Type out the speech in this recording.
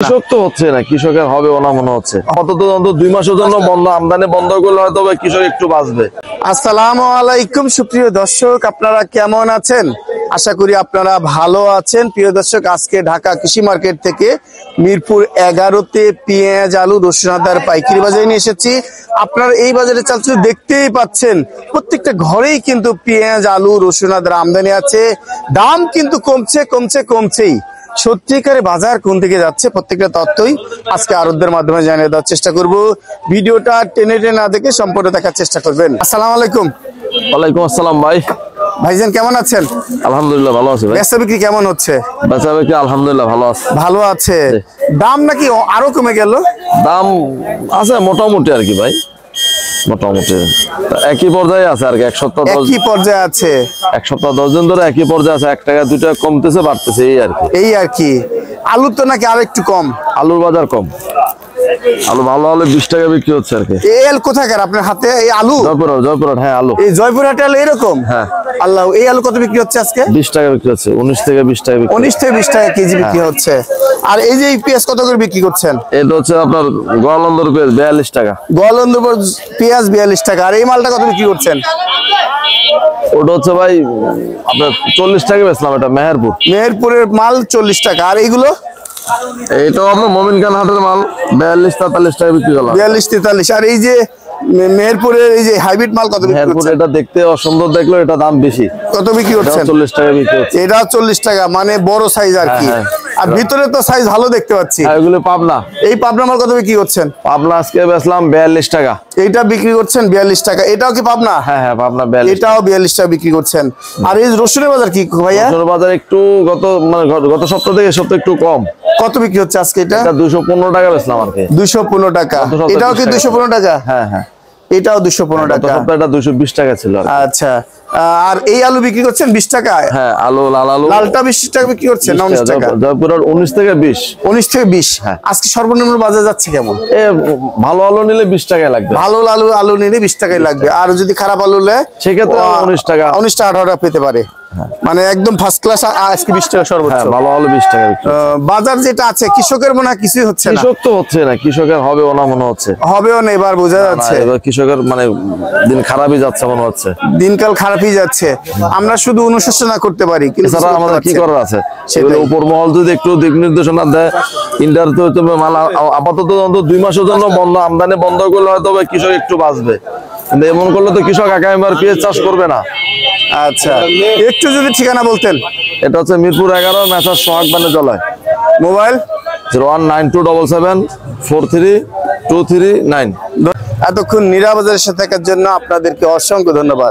কৃষক তো হচ্ছে না, কৃষকের হবে না মনে হচ্ছে। আপাতত 2 মাসের জন্য বন্ধ, আমদানি বন্ধ করলে হয়তো কৃষক একটু বাঁচবে। আসসালামু আলাইকুম সুপ্রিয় দর্শক, আপনারা কেমন আছেন? আশা করি আপনারা ভালো আছেন। প্রিয় দর্শক, আজকে ঢাকা কৃষি মার্কেট থেকে মিরপুর 11-তে পেঁয়াজ, আলু, রসুন, আদার পাইকারি বাজারে নিয়ে এসেছি। আপনারা এই বাজারে চালচুল দেখতেই পাচ্ছেন, প্রত্যেকটা ঘরেই কিন্তু পেঁয়াজ, আলু, রসুন, আদার আমদানি আছে। দাম কিন্তু কমছেই। সত্যিকারে বাজার কোন দিকে যাচ্ছে প্রত্যেকটা তথ্যই আজকে আরবদের মাধ্যমে জানিয়ে দেওয়ার চেষ্টা করব। ভিডিওটা টেনে না দেখে সম্পূর্ণ দেখার চেষ্টা করবেন। আসসালামু আলাইকুম। ওয়ালাইকুম আসসালাম ভাই। ভাইজান কেমন আছেন? আলহামদুলিল্লাহ ভালো আছে ভাই। বেচা বিক্রি কেমন হচ্ছে? বেচা বিক্রি আলহামদুলিল্লাহ ভালো আছে। ভালো আছে। দাম নাকি আরো কমে গেল? দাম আছে মোটামুটি আর কি ভাই, মোটামুটি একই পর্যায়ে আছে আর কি। এক সপ্তাহ একই পর্যায়ে আছে, 1 সপ্তাহ 10 দিন ধরে একই পর্যায়ে আছে। 1 টাকা 2 টাকা কমতেছে বাড়তেছে এই আর কি। আলুর তো নাকি আরো একটু কম? আলুর বাজার কম, আলু ভালো হলে 20 টাকা বিক্রি হচ্ছে আর কি। এল কোথাকার আপনার হাতে? এই আলু জয়পুরহাট। হ্যাঁ আলু এই জয়পুরহাটে আলু এরকম? হ্যাঁ। আল্লাহ, এই আলু কত বিক্রি হচ্ছে আজকে? 20 টাকা বিক্রি হচ্ছে, 19 থেকে 20 টাকা বিক্রি। 19 থেকে 20 টাকা কেজি বিক্রি হচ্ছে। আর এই যে এই পেঁয়াজ কত করে বিক্রি করছেন? এটা হচ্ছে আপনার গোয়ালন্দর পেঁয়াজ 42 টাকা। গোয়ালন্দর পেঁয়াজ 42 টাকা। আর এই মালটা কত বিক্রি করছেন? ওটা হচ্ছে ভাই আপনার 40 টাকা বেচলাম। এটা মেহেরপুরের মাল 40 টাকা। আর এইগুলো? এইটাও আপনার মোমিন খান হাটের মাল 42-43 টাকা বিক্রি করলাম। 42-43। আর এই যে মেহেরপুরের এই যে হাইব্রিড মাল কত বিক্রি মেহেরপুর করছেন? এটা দেখতে অসুন্দর দেখলো, এটা দাম বেশি। কত বিক্রি করছেন? 40 টাকা বিক্রি হচ্ছে। এটা 40 টাকা, মানে বড় সাইজ আর কি। হ্যাঁ। আর ভিতরে তো সাইজ ভালো দেখতে পাচ্ছি। এগুলো পাবনা। এই পাবনা মাল কত বিক্রি করছেন? পাবনা আজকে বেচলাম 42 টাকা। এইটা বিক্রি করছেন 42 টাকা। এটাও কি পাবনা? হ্যাঁ পাবনা 42। এটাও 42 টাকা বিক্রি করছেন। আর এই রসুনের বাজার কি ভাইয়া? রসুনের বাজার একটু গত সপ্তাহ থেকে সপ্তাহ একটু কম। কত বিক্রি হচ্ছে আজকে? এটা 215 টাকা বেচলাম আর কি। 215 টাকা। এটাও কি 215 টাকা? হ্যাঁ। এটাও 215 গত টাকা। সপ্তাহে এটা 220 টাকা ছিল আর কি। আচ্ছা। আর এই আলু বিক্রি করছেন 20 টাকা? হ্যাঁ আলু, লাল আলু। লালটা 20 টাকা বিক্রি করছেন না 19 টাকা? জয়পুরের 19 থেকে 20। 19 থেকে 20। হ্যাঁ। আজকে সর্বনিম্ন বাজার যাচ্ছে কেমন? ভালো আলু নিলে 20 টাকায় লাগবে। ভালো আলু নিলে 20 টাকায় লাগবে। আর যদি খারাপ আলু নেয় সেক্ষেত্রে 19 টাকা 18 টাকা পেতে পারে। মানে একদম ফার্স্ট ক্লাস আজকে 20 টাকা সর্বোচ্চ। হ্যাঁ ভালো আলু 20 টাকা বিক্রি। বাজার যেটা আছে কৃষকের মনে হয় কিছুই হচ্ছে না। কৃষক তো হচ্ছে না, কৃষকের হবে না মনে হচ্ছে। হবেও না এবার বোঝা যাচ্ছে। এবার কৃষকের মানে দিন খারাপই যাচ্ছে মনে হচ্ছে। দিনকাল খারাপই যাচ্ছে। আমরা শুধু অনুশোচনা করতে পারি, কিন্তু এছাড়া আমাদের কি করার আছে? সেটাই। উপর মহল যদি একটু দিক নির্দেশনা দেয়, ইন্টার তো মাল আপাতত 2 মাসের জন্য বন্ধ, আমদানি বন্ধ করলে হয়তো কৃষক একটু বাঁচবে। কিন্তু এমন করলে তো কৃষক আগামীবার পেঁয়াজ চাষ করবে না। আচ্ছা, একটু যদি ঠিকানা বলতেন। এটা হচ্ছে মিরপুর 11 মেসার সোহাগ বাণিজ্যালয়। মোবাইল 019277432339। এতক্ষণ নীরা বাজারের সাথে থাকার জন্য আপনাদেরকে অসংখ্য ধন্যবাদ।